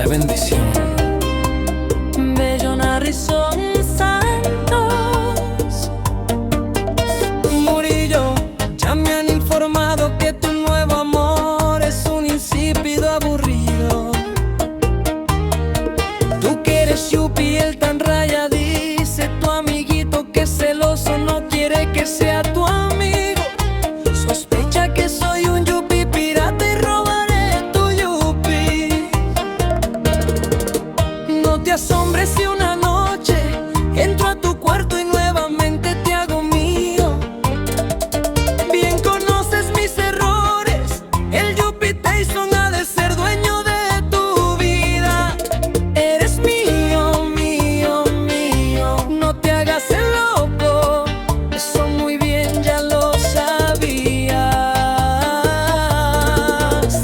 la bendición. Bello Narrison Santos Murillo, ya me han informado que tu nuevo amor es un insípido aburrido. Tú que eres yupi, el tan raya, dice tu amiguito que celoso no quiere que sea tu amigo. Sospecha que soy un yupi pirata y robaré tu yupi. No te asombres si una noche entro a tu cuarto y nuevamente te hago mío. Bien conoces mis errores, el yupi Tyson ha de ser dueño de tu vida. Eres mío, mío, mío, no te hagas el loco, eso muy bien ya lo sabías.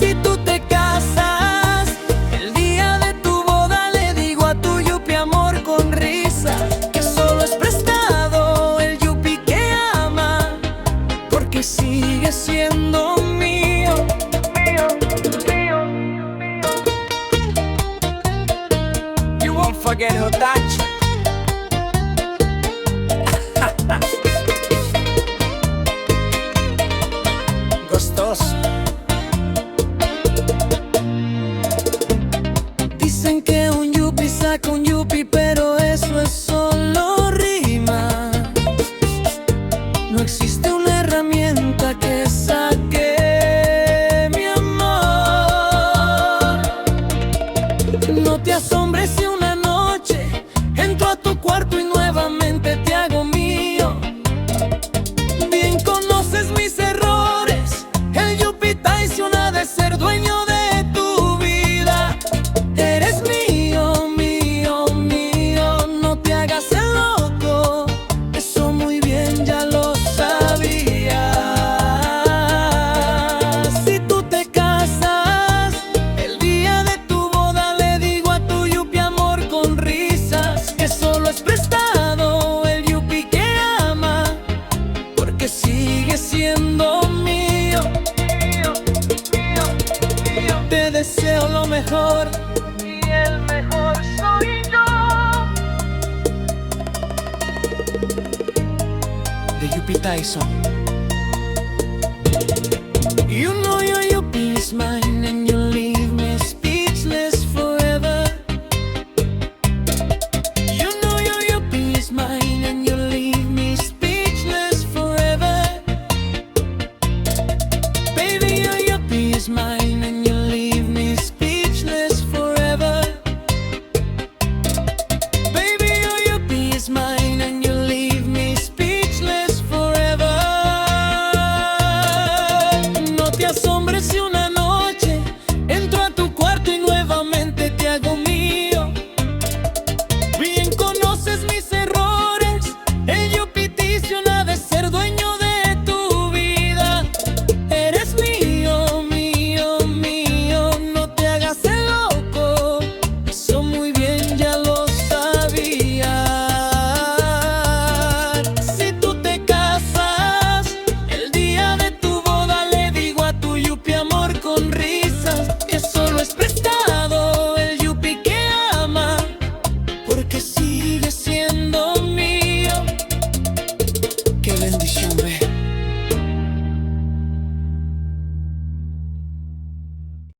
Si tú te casas, el día de tu boda le digo a tu yupi amor con risa que solo es prestado el yupi que ama, porque sigue siendo mío, mío, mío, mío. You won't forget who touched. Gustoso. Dicen que un yupi saca un yupi, pero eso es solo rima. No existe una herramienta que saque mi amor. No te asombres si una noche entro a tu cuarto y nuevamente te hago mío. Bien conoces mis errores, el yupi Tyson ha de ser dueño de tu vida. Eres mío, mío, mío, no te hagas el loco, eso muy bien ya lo sabías. Si tú te casas, el día de tu boda le digo a tu yupi amor con risas que solo es prestado el yupi que ama, porque sigue siendo mío, mío, mío, mío. Te deseo lo mejor y el mejor soy yo. The Yupi Tyson. You know your yupi is mine and you leave me speechless forever. You know your yupi is mine and you leave me speechless forever. Baby, your yupi is mine and you leave me speechless forever. Baby, your yupi is mine and you leave me speechless forever. No te asombres si una noche entro a tu cuarto y nuevamente te hago mío. Bien conoces mis errores, el yupi Tyson ha de ser dueño de tu vida. Eres mío, mío, mío, no te hagas el loco, eso muy bien ya lo sabías. Si tú te casas, el día de tu boda le digo a tu yupi amor con risas que solo es prestado el yupi que ama, porque sí